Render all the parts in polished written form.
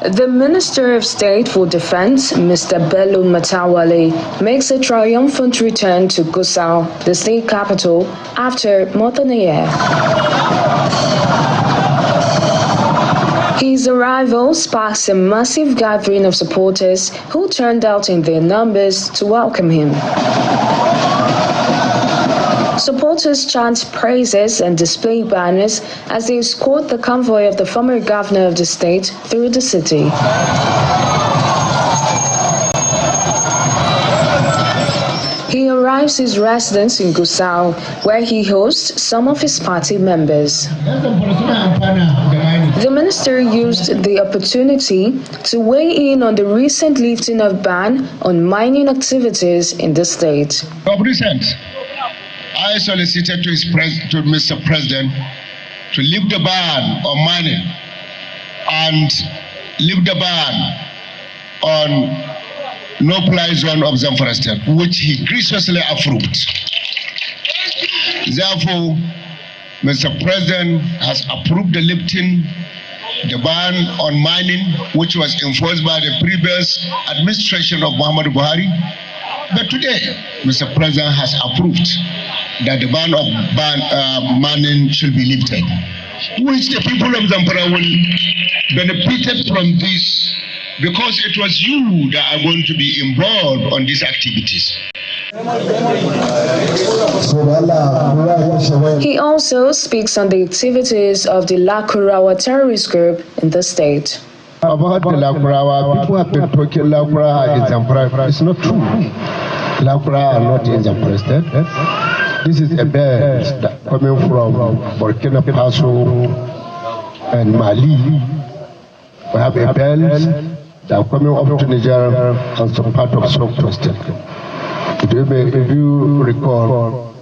The Minister of State for Defense, Mr. Bello Matawalle, makes a triumphant return to Gusau, the state capital, after more than a year. His arrival sparks a massive gathering of supporters who turned out in their numbers to welcome him. Supporters chant praises and display banners as they escort the convoy of the former governor of the state through the city. He arrives his residence in Gusau, where he hosts some of his party members. The minister used the opportunity to weigh in on the recent lifting of ban on mining activities in the state. I solicited to Mr. President to lift the ban on mining and lift the ban on no-fly zone of Zamfara State, which he graciously approved. Therefore, Mr. President has approved the lifting the ban on mining, which was enforced by the previous administration of Muhammadu Buhari. But today, Mr. President has approved that the ban of mining should be lifted, which the people of Zamfara will benefit from this, because it was you that are going to be involved on these activities. He also speaks on the activities of the Lakurawa terrorist group in the state. About the Lakurawa, people have been talking Lakurawa in Zamfara. It's not true. Lakurawa are not in Zamfara State. This is a band coming from Burkina Faso and Mali. We have a band that are coming up to Niger and some part of South State. If you recall,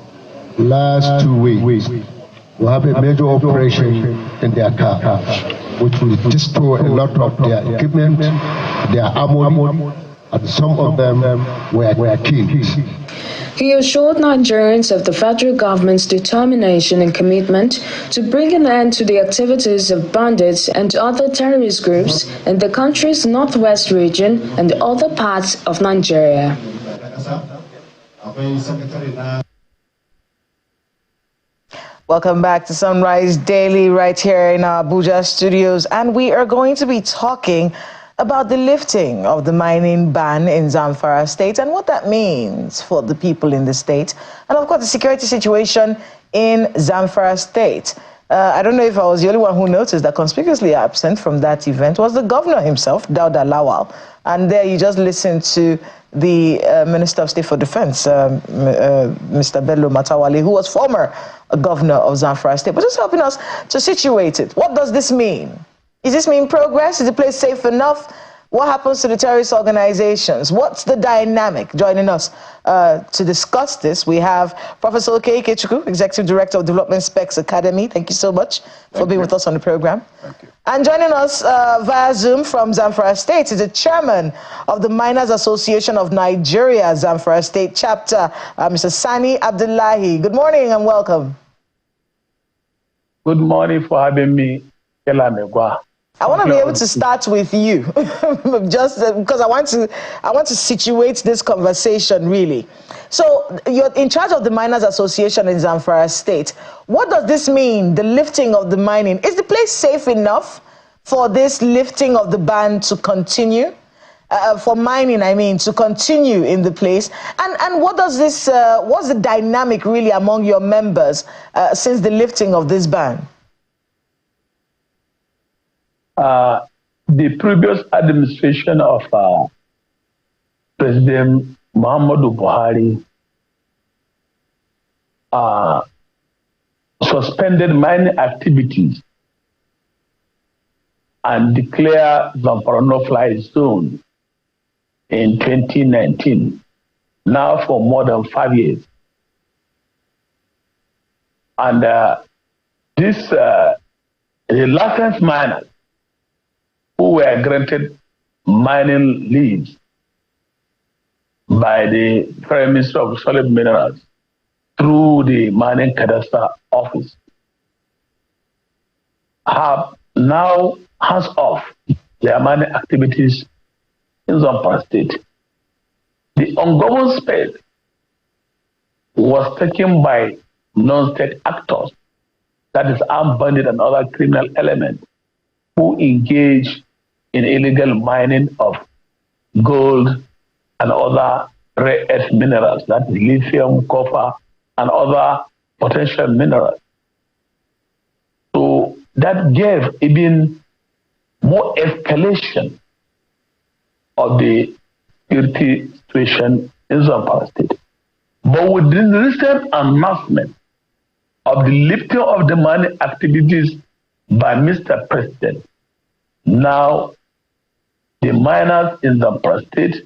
last 2 weeks, we have a major operation in their car, which will destroy a lot of their equipment, their armor, and some of them were killed. He assured Nigerians of the federal government's determination and commitment to bring an end to the activities of bandits and other terrorist groups in the country's northwest region and other parts of Nigeria. Welcome back to Sunrise Daily right here in our Abuja studios, and we are going to be talking about the lifting of the mining ban in Zamfara State and what that means for the people in the state, and of course the security situation in Zamfara State. I don't know if I was the only one who noticed that conspicuously absent from that event was the governor himself, Dauda Lawal, and there you just listened to the Minister of State for Defense, Mr. Bello Matawalle, who was former governor of Zamfara State, but just helping us to situate it. What does this mean? Does this mean progress? Is the place safe enough? What happens to the terrorist organizations? What's the dynamic? Joining us to discuss this, we have Professor Okey Ikechukwu, Executive Director of Development Specs Academy. Thank you so much for being with us on the program. Thank you. And joining us via Zoom from Zamfara State is the chairman of the Miners Association of Nigeria, Zamfara State chapter, Mr. Sani Abdullahi. Good morning and welcome. Good morning for having me, Kela Megwa. I want to be able to start with you, just because I want to situate this conversation really. So you're in charge of the Miners Association in Zamfara State. What does this mean, the lifting of the mining? Is the place safe enough for this lifting of the ban to continue? For mining, I mean, to continue in the place? And what does this, what's the dynamic really among your members since the lifting of this ban? The previous administration of President Muhammadu Buhari suspended mining activities and declared Zamfara no-fly zone in 2019, now for more than 5 years. And the licensed miners who were granted mining leads by the Prime Minister of Solid Minerals through the Mining Cadastre Office have now hands off their mining activities in Zamfara state. The ungoverned space was taken by non-state actors, that is armed bandits and other criminal elements who engage in illegal mining of gold and other rare earth minerals, that is lithium, copper, and other potential minerals. So that gave even more escalation of the security situation in Zamfara state. But with the recent announcement of the lifting of the mining activities by Mr. President, now the miners in Zamfara state,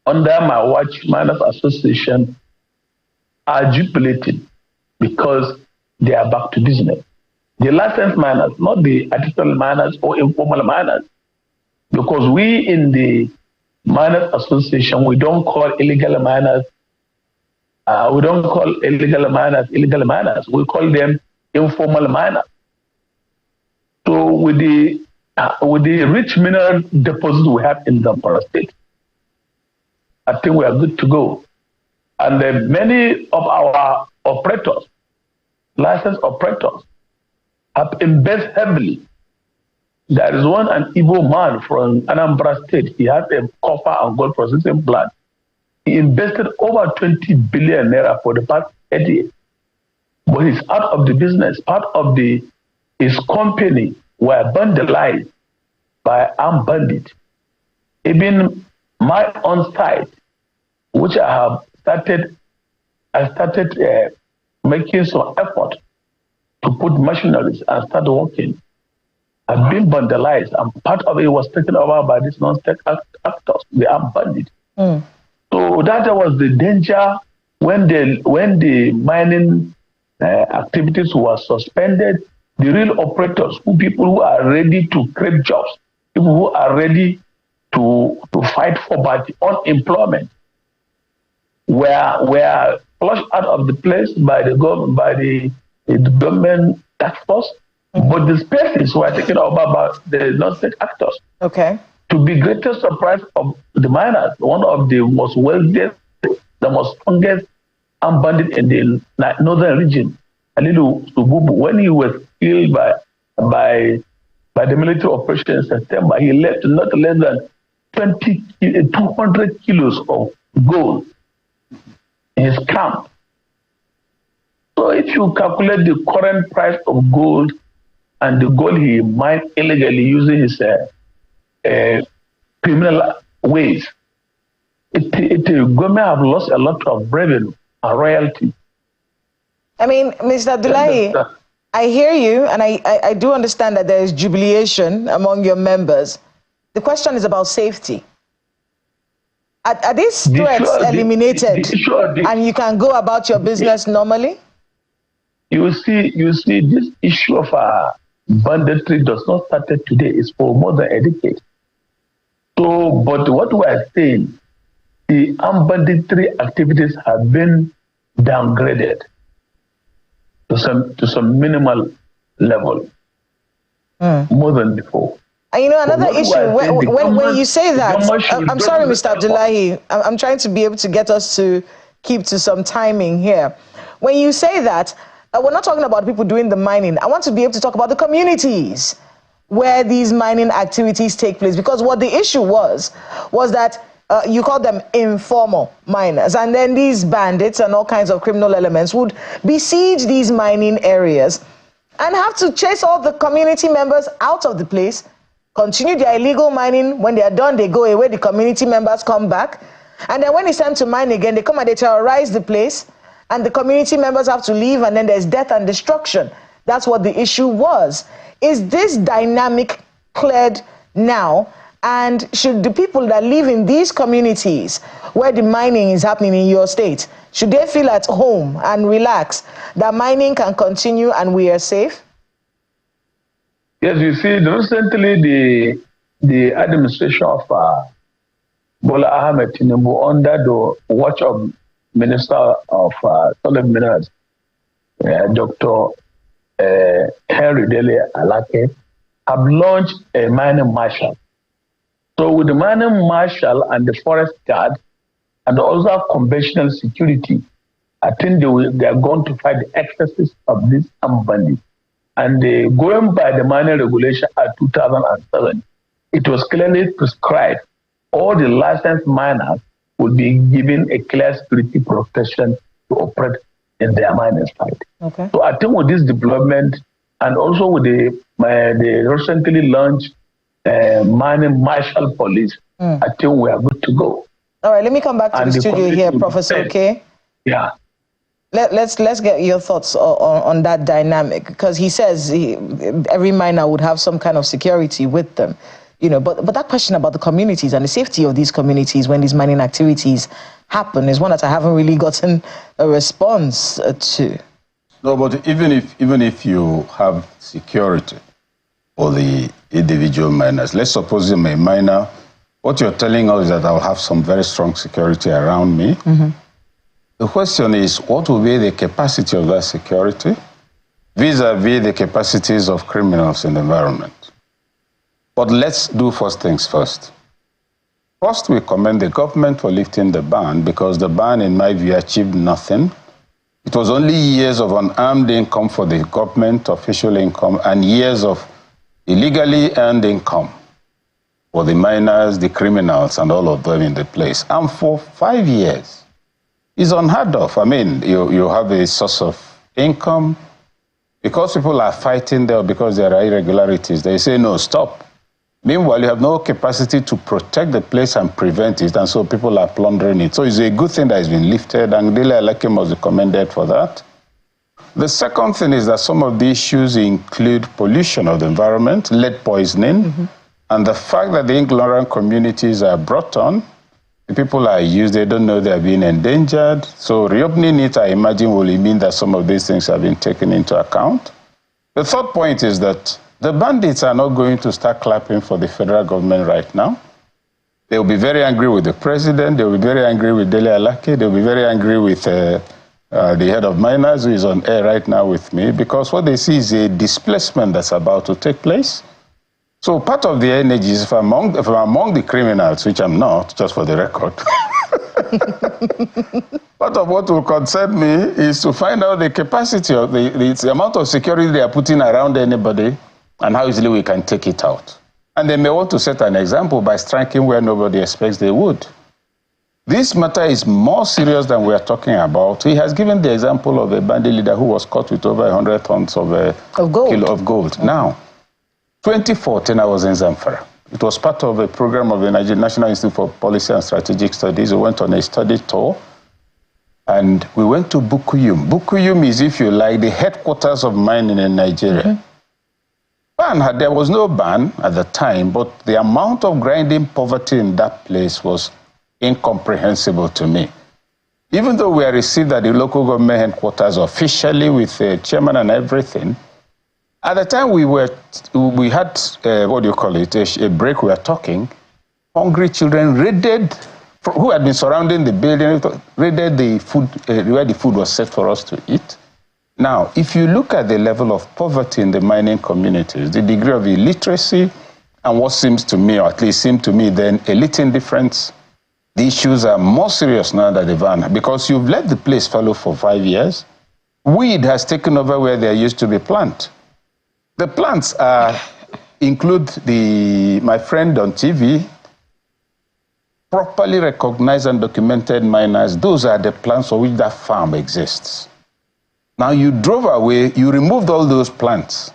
under my watch, Miners Association, are jubilating because they are back to business. The licensed miners, not the artisanal miners or informal miners, because we in the Miners Association, we don't call illegal miners. We don't call illegal miners illegal miners. We call them informal miners. So with the rich mineral deposits we have in Zamfara state, I think we are good to go. And many of our operators, licensed operators, have invested heavily. There is an Igbo man from Anambra state. He has a copper and gold processing plant. He invested over 20 billion naira for the past 8 years. But he's out of the business. Part of his company were vandalized by armed bandits. Even my own site, which I started making some effort to put machineries and start working, have been vandalized, and part of it was taken over by these non-state actors, the armed bandits. So that was the danger when the mining activities were suspended. The real operators, people who are ready to create jobs, people who are ready to fight for unemployment, were flushed out of the place by the government task force. But the spaces were taken over by the non-state actors. Okay. To the greatest surprise of the miners, one of the most wealthiest, the most strongest armed bandit in the northern region, Alilu Sububu, when he was killed by the military operation in September, he left not less than 200 kilos of gold in his camp. So if you calculate the current price of gold and the gold he mined illegally using his criminal ways, the government have lost a lot of revenue and royalty. I mean, Mr. Abdullahi, I hear you, and I do understand that there is jubilation among your members. The question is about safety. Are these threats eliminated and you can go about your business normally? You see, this issue of banditry does not start today. It's for more than a decade. So, but what we are saying, the armed banditry activities have been downgraded to some minimal level, more than before. And you know, another issue, when you say that, I'm sorry, Mr. Abdullahi, I'm trying to be able to get us to keep to some timing here. When you say that, we're not talking about people doing the mining. I want to be able to talk about the communities where these mining activities take place, because what the issue was that you call them informal miners, and then these bandits and all kinds of criminal elements would besiege these mining areas and have to chase all the community members out of the place, continue their illegal mining. When they are done, they go away, the community members come back, and then when it's time to mine again, they come and they terrorize the place, and the community members have to leave, and then there's death and destruction. That's what the issue was. Is this dynamic cleared now? And should the people that live in these communities where the mining is happening in your state, should they feel at home and relax that mining can continue and we are safe? Yes, you see, recently the administration of Bola Ahmed Tinubu, under the watch of Minister of Solid Minerals, Dr. Henry Dele Alake, have launched a mining marshal. So with the mining marshal and the forest guard and also conventional security, I think they are going to fight the excesses of this armed bandits. And going by the mining regulation at 2007, it was clearly prescribed all the licensed miners would be given a clear security protection to operate in their mining site. Okay. So I think with this development and also with the recently launched mining marshal police, I think we are good to go. All right, let me come back to the studio here, Professor. Okay. Yeah. Let's get your thoughts on that dynamic, because he says every miner would have some kind of security with them, you know. But that question about the communities and the safety of these communities when these mining activities happen is one that I haven't really gotten a response to. No, but even if you have security for the individual miners, let's suppose I'm a miner. What you're telling us is that I'll have some very strong security around me. Mm-hmm. The question is, what will be the capacity of that security vis-a-vis the capacities of criminals in the environment? But let's do first things first. First, we commend the government for lifting the ban, because the ban, in my view, achieved nothing. It was only years of unarmed income for the government, official income, and years of illegally earned income for the miners, the criminals, and all of them in the place. And for 5 years, it's unheard of. I mean, you have a source of income. Because people are fighting there, because there are irregularities, they say, no, stop. Meanwhile, you have no capacity to protect the place and prevent it, and so people are plundering it. So it's a good thing that has been lifted, and Dele Alake must be commended for that. The second thing is that some of the issues include pollution of the environment, lead poisoning, and the fact that the ignorant communities are brought on. The people are used, they don't know they're being endangered. So reopening it, I imagine, will mean that some of these things have been taken into account. The third point is that the bandits are not going to start clapping for the federal government right now. They'll be very angry with the president. They'll be very angry with Dele Alake. They'll be very angry with the head of miners, who is on air right now with me, because what they see is a displacement that's about to take place. So part of the energy is if I'm among the criminals, which I'm not, just for the record, part of what will concern me is to find out the capacity of the amount of security they are putting around anybody and how easily we can take it out. And they may want to set an example by striking where nobody expects they would. This matter is more serious than we are talking about. He has given the example of a bandit leader who was caught with over 100 tons of gold. Now, 2014, I was in Zamfara. It was part of a program of the National Institute for Policy and Strategic Studies. We went on a study tour, and we went to Bukuyum. Bukuyum is, if you like, the headquarters of mining in Nigeria. There was no ban at the time, but the amount of grinding poverty in that place was incomprehensible to me. Even though we are received at the local government headquarters officially with a chairman and everything, at the time we had, a break, we were talking, hungry children raided, who had been surrounding the building, raided the food, where the food was set for us to eat. Now, if you look at the level of poverty in the mining communities, the degree of illiteracy, and what seems to me, or at least seemed to me then, elite indifference, the issues are more serious now than they've been, because you've let the place fallow for 5 years. Weed has taken over where there used to be plant. The plants include my friend on TV, properly recognized and documented miners. Those are the plants for which that farm exists. Now you drove away, you removed all those plants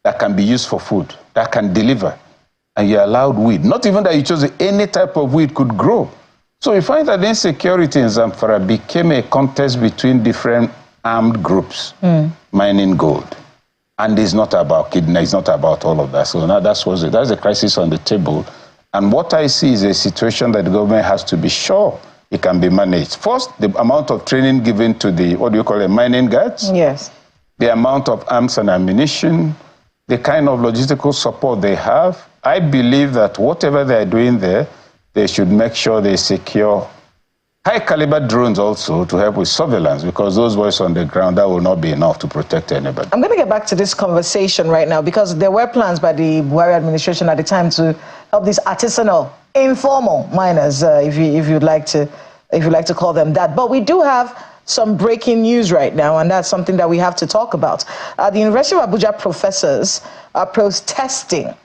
that can be used for food, that can deliver, and you allowed weed. Not even that you chose any type of weed could grow. So you find that insecurity in Zamfara became a contest between different armed groups mining gold. And it's not about kidnapping, it's not about all of that. So now that's a crisis on the table. And what I see is a situation that the government has to be sure it can be managed. First, the amount of training given to the, mining guards. Yes. The amount of arms and ammunition, the kind of logistical support they have. I believe that whatever they're doing there, they should make sure they secure high-caliber drones also to help with surveillance, because those boys on the ground, that will not be enough to protect anybody. I'm going to get back to this conversation right now, because there were plans by the Buhari administration at the time to help these artisanal, informal miners, if you'd like to call them that. But we do have some breaking news right now, and that's something that we have to talk about. The University of Abuja professors are protesting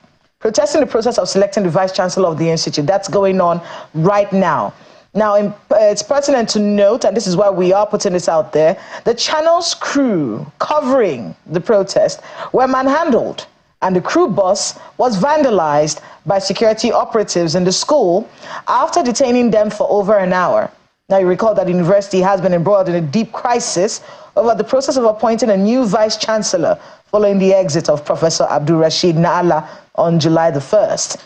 the process of selecting the vice chancellor of the institute. That's going on right now. Now, it's pertinent to note, and this is why we are putting this out there, the channel's crew covering the protest were manhandled, and the crew bus was vandalized by security operatives in the school after detaining them for over an hour. Now, you recall that the university has been embroiled in a deep crisis over the process of appointing a new vice chancellor following the exit of Professor Abdul Rashid Naala on July the 1st.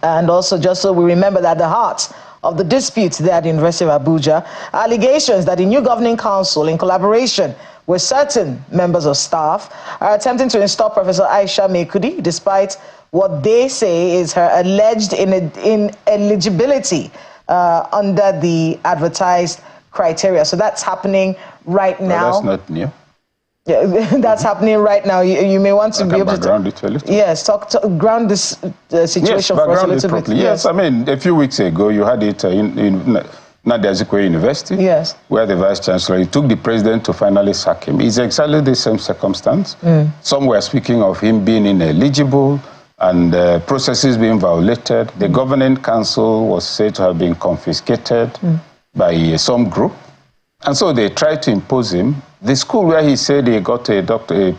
And also, just so we remember that the heart of the dispute there at the University of Abuja, allegations that the new governing council, in collaboration with certain members of staff, are attempting to install Professor Aisha Mekudi, despite what they say is her alleged ineligibility under the advertised criteria. So that's happening right now. Well, that's not new. Yeah, that's happening right now. You may want to be able to ground it a little. Yes, ground this situation for us a little bit. Yes, I mean, a few weeks ago, you had it in Nadia Azikiwe University, yes, where the vice chancellor, he took the president to finally sack him. It's exactly the same circumstance. Some were speaking of him being ineligible and processes being violated. The governing council was said to have been confiscated by some group. And so they tried to impose him. The school where he said he got a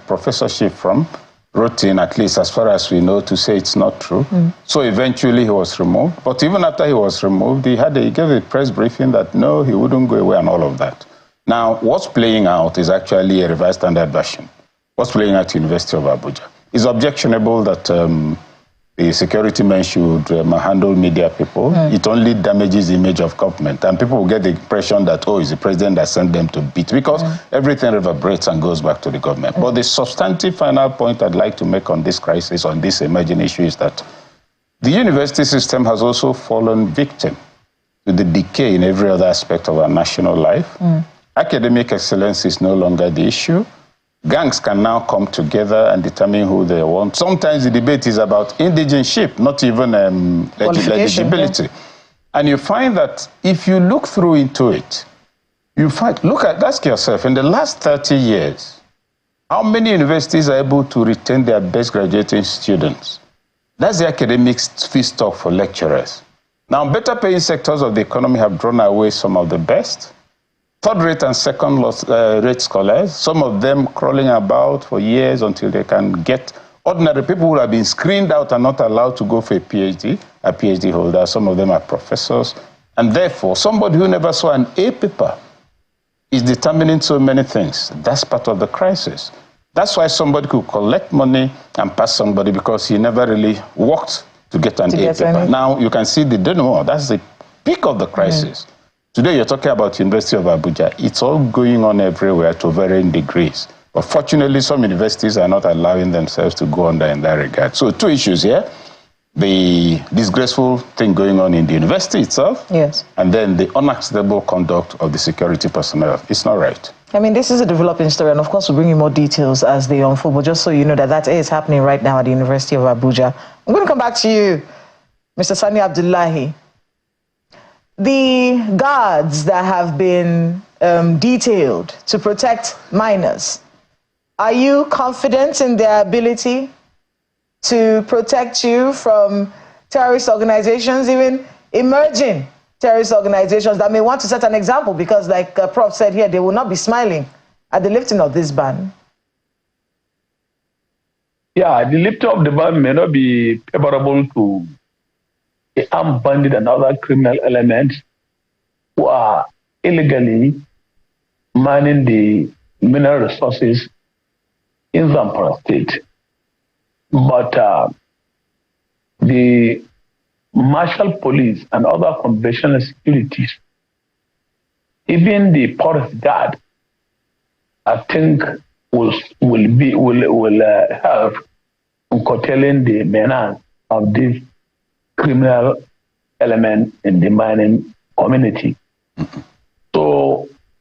professorship from wrote in, at least as far as we know, to say it's not true. So eventually he was removed. But even after he was removed, he gave a press briefing that no, he wouldn't go away and all of that. Now, what's playing out is actually a revised standard version. What's playing out at the University of Abuja? It's objectionable that the security men should handle media people. It only damages the image of government. And people will get the impression that, oh, it's the president that sent them to beat, because everything reverberates and goes back to the government. But the substantive final point I'd like to make on this crisis, on this emerging issue, is that the university system has also fallen victim to the decay in every other aspect of our national life. Academic excellence is no longer the issue. Gangs can now come together and determine who they want. Sometimes the debate is about indigenship, not even eligibility. Yeah. And you find that if you look through into it, ask yourself, in the last 30 years, how many universities are able to retain their best graduating students? That's the academic fee stock for lecturers. Now, better paying sectors of the economy have drawn away some of the best. Third-rate and second-rate scholars, some of them crawling about for years until they can get ordinary people who have been screened out and not allowed to go for a PhD holder. Some of them are professors. And therefore, somebody who never saw an A paper is determining so many things. That's part of the crisis. That's why somebody could collect money and pass somebody, because he never really worked to get an A paper. Now, you can see the denouement. That's the peak of the crisis. Today, you're talking about University of Abuja. It's all going on everywhere to varying degrees. But fortunately, some universities are not allowing themselves to go under in that regard. So 2 issues here. The disgraceful thing going on in the university itself. Yes. And then the unacceptable conduct of the security personnel. It's not right. I mean, this is a developing story, and of course, we'll bring you more details as they unfold. But just so you know that is happening right now at the University of Abuja. I'm going to come back to you, Mr. Sani Abdullahi. The guards that have been detailed to protect minors, are you confident in their ability to protect you from terrorist organizations, even emerging terrorist organizations that may want to set an example? Because like Prof said here, they will not be smiling at the lifting of this ban. Yeah, the lifting of the ban may not be favorable to the armed bandit and other criminal elements who are illegally mining the mineral resources in Zamfara state. But the martial police and other conventional securities, even the forest guard, I think will help in curtailing the menace of this criminal element in the mining community.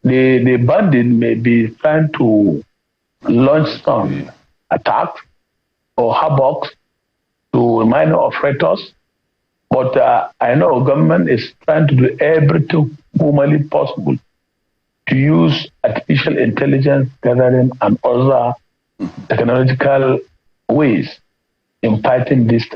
the bandit may be trying to launch some attacks or havoc to minor operators, but I know government is trying to do everything humanly possible to use artificial intelligence gathering and other technological ways in fighting this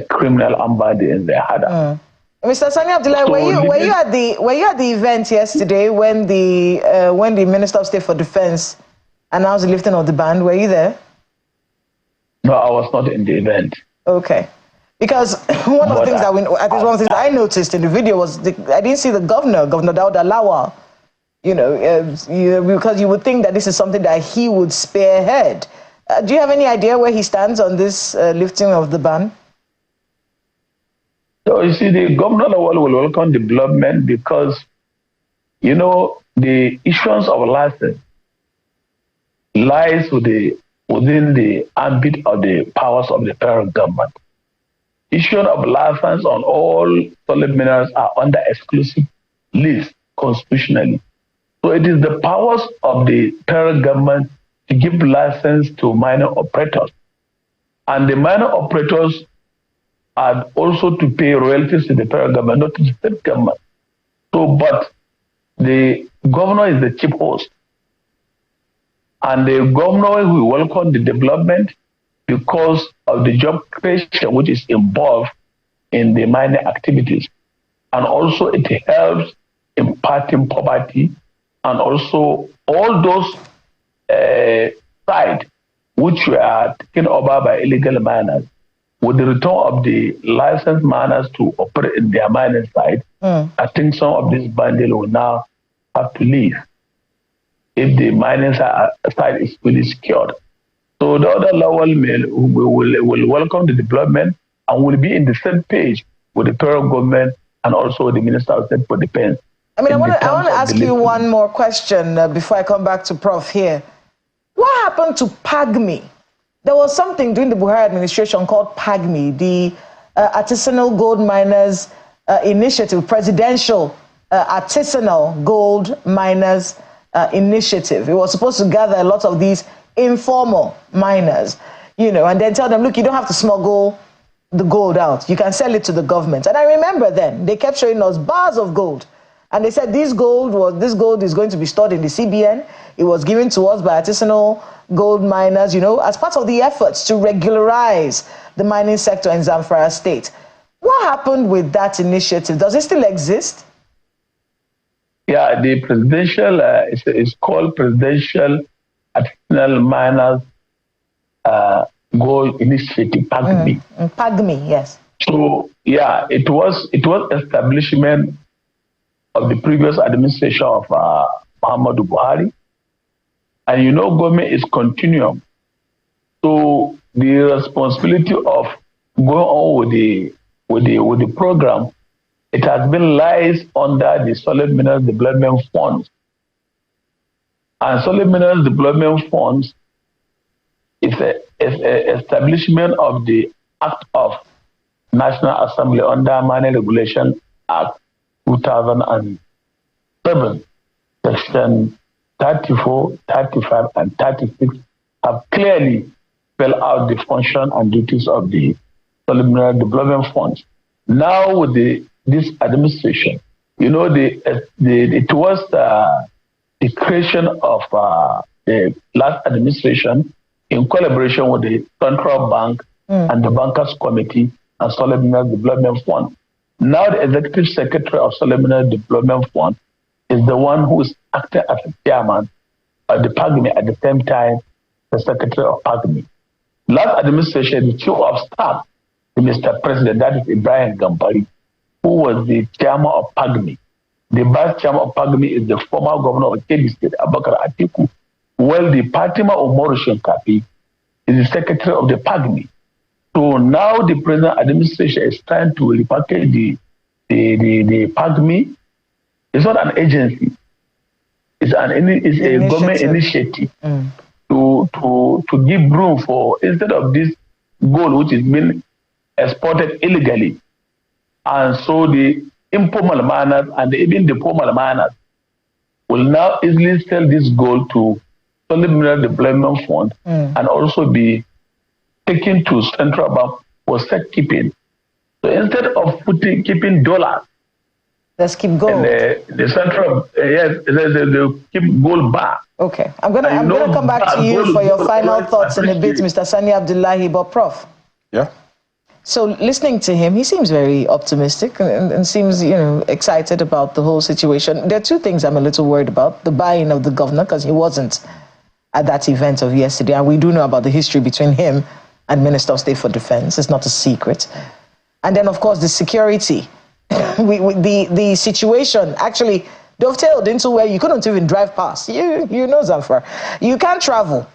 criminal ambadi in their heart. Mr. Sani Abdullahi, So were you at the event yesterday when the Minister of State for Defense announced the lifting of the ban? Were you there? No, I was not in the event. Okay, because one of the things that I noticed in the video was I didn't see the Governor Daud Alawa. Because you would think that this is something that he would spearhead. Do you have any idea where he stands on this lifting of the ban? So you see, the Governor will welcome development because, the issuance of a license lies within the ambit of the powers of the federal government. Issuance of license on all solid minerals are under exclusive list constitutionally. So it is the powers of the federal government to give license to minor operators. And the minor operators are also to pay royalties to the federal government, not to the state government. So, but the governor is the chief host. And the governor will welcome the development because of the job creation which is involved in the mining activities. And also it helps in fighting poverty and also all those sites which were taken over by illegal miners. With the return of the licensed miners to operate in their mining site, I think some of this bandit will now have to leave if the mining site is fully secured. So the other level will welcome the development and will be in the same page with the federal government and also the Minister of State for Defense. I want to ask you one more question before I come back to Prof here. What happened to PAGMI? There was something during the Buhari administration called PAGMI, the Artisanal Gold Miners Initiative, Presidential Artisanal Gold Miners Initiative. It was supposed to gather a lot of these informal miners, and then tell them, look, you don't have to smuggle the gold out. You can sell it to the government. And I remember then, they kept showing us bars of gold. And they said this gold is going to be stored in the CBN. It was given to us by artisanal gold miners, as part of the efforts to regularize the mining sector in Zamfara state. What happened with that initiative? Does it still exist? Yeah, the presidential, it's called Presidential Artisanal Miners Gold Initiative, PAGMI. PAGMI, yes. So, yeah, it was establishment of the previous administration of Muhammadu Buhari. And government is continuum. So the responsibility of going on with the program, it has been lies under the Solid Minerals Development Funds. And Solid Minerals Development Funds is a establishment of the Act of National Assembly under Mining Regulation Act 2007, Section 34, 35, and 36 have clearly spelled out the function and duties of the Solid Mineral Development Funds. Now with this administration, it was the creation of the last administration in collaboration with the Central Bank and the Bankers Committee and Solid Mineral Development Fund. Now the Executive Secretary of Solid Mineral Development Fund is the one who is acting as the chairman of the PAGMI at the same time the Secretary of PAGMI. Last administration, the Chief of Staff, the Mr. President, that is Ibrahim Gambari, who was the chairman of PAGMI. The vice chairman of PAGMI is the former governor of Kebbi State, Abubakar Atiku, while the Fatima Umaru Shinkafi is the secretary of the PAGMI. So now the present administration is trying to repackage the PAGMI. It's not an agency. It's a government initiative to give room for, instead of this gold which is being exported illegally. And so the informal miners and even the formal miners will now easily sell this gold to Solid Mineral Development Fund and also be taken to central bank for safekeeping. So instead of keeping dollars, let's keep gold. And the central, yes, they keep gold bar. Okay, I'm gonna come back to you for your final thoughts in a bit, Mr. Sani Abdullahi. But Prof. Yeah. So listening to him, he seems very optimistic and seems, excited about the whole situation. There are two things I'm a little worried about: the buy-in of the governor, because he wasn't at that event of yesterday, and we do know about the history between him and Minister of State for Defense. It's not a secret. And then, of course, the security. The situation actually dovetailed into where you couldn't even drive past. You know, Zamfara, you can't travel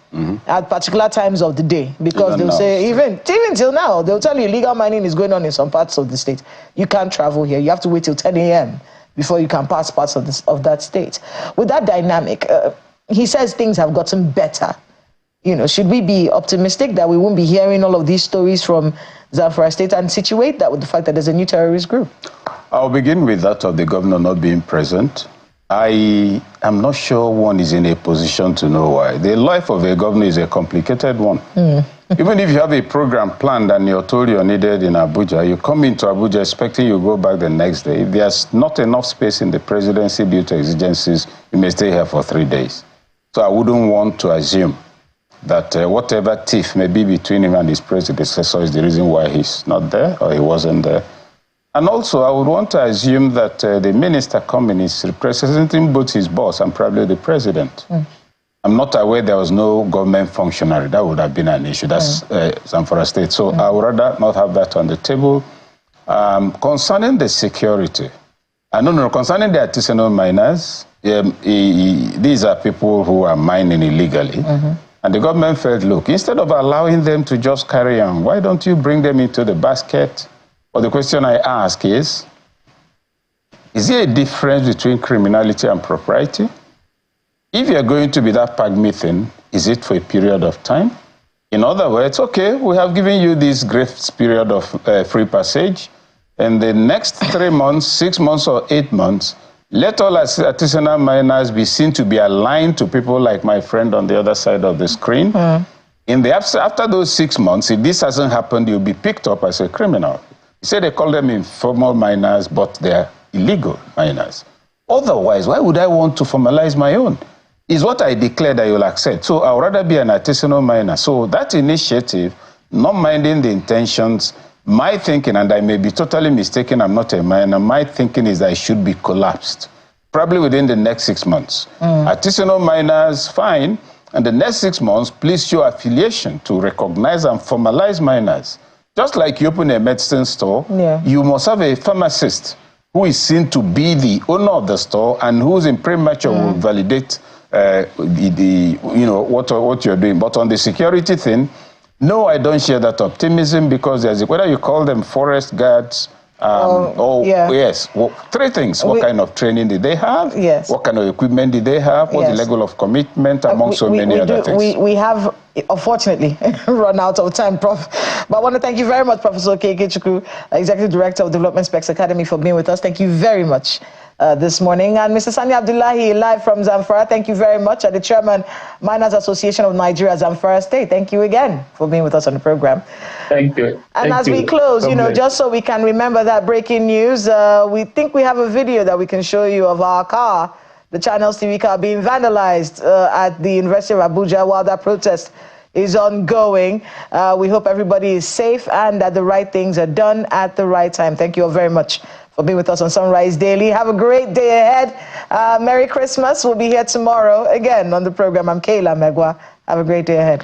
at particular times of the day because they'll say, even till now, they'll tell you illegal mining is going on in some parts of the state. You can't travel here. You have to wait till 10 a.m. before you can pass parts of that state. With that dynamic, he says things have gotten better. Should we be optimistic that we won't be hearing all of these stories from Zamfara State and situate that with the fact that there's a new terrorist group? I'll begin with that of the governor not being present. I am not sure one is in a position to know why. The life of a governor is a complicated one. Even if you have a program planned and you're told you're needed in Abuja, you come into Abuja expecting you go back the next day. If there's not enough space in the presidency due to exigencies, you may stay here for 3 days. So I wouldn't want to assume that whatever tiff may be between him and his predecessor is the reason why he's not there or he wasn't there. And also, I would want to assume that the minister coming is representing both his boss and probably the president. I'm not aware there was no government functionary. That would have been an issue. That's Zamfara State. So I would rather not have that on the table. Concerning the security, concerning the artisanal miners, these are people who are mining illegally. And the government felt, look, instead of allowing them to just carry on, why don't you bring them into the basket? Or the question I ask is there a difference between criminality and propriety? If you're going to be that pagmy, is it for a period of time? In other words, okay, we have given you this grace period of free passage, and the next 3 months, 6 months, or 8 months, let all artisanal miners be seen to be aligned to people like my friend on the other side of the screen. After those 6 months, if this hasn't happened, you'll be picked up as a criminal. You say they call them informal miners, but they're illegal miners. Otherwise, why would I want to formalize my own? Is what I declare that you'll accept. So I would rather be an artisanal miner. So that initiative, not minding the intentions, my thinking, and I may be totally mistaken, I'm not a miner, my thinking is that it should be collapsed, probably within the next 6 months. Artisanal miners, fine. And the next 6 months, please show affiliation to recognize and formalize miners. Just like you open a medicine store, you must have a pharmacist who is seen to be the owner of the store and who's in premature will validate what you're doing. But on the security thing, no, I don't share that optimism because whether you call them forest guards, yes, well, 3 things. What kind of training did they have? Yes. What kind of equipment did they have? What's the level of commitment among so many other things? We have, unfortunately, run out of time, Prof. But I want to thank you very much, Professor K.K. Chukwu, Executive Director of Development Specs Academy, for being with us. Thank you very much this morning. And Mr. Sani Abdullahi, live from Zamfara, thank you very much. The Chairman, Miners Association of Nigeria, Zamfara State, thank you again for being with us on the program. Thank you. And as we close, just so we can remember that breaking news, we think we have a video that we can show you of our car, the Channels TV car, being vandalized at the University of Abuja while that protest is ongoing. We hope everybody is safe and that the right things are done at the right time. Thank you all very much for being with us on Sunrise Daily. Have a great day ahead. Merry Christmas. We'll be here tomorrow again on the program. I'm Kayla Megwa. Have a great day ahead.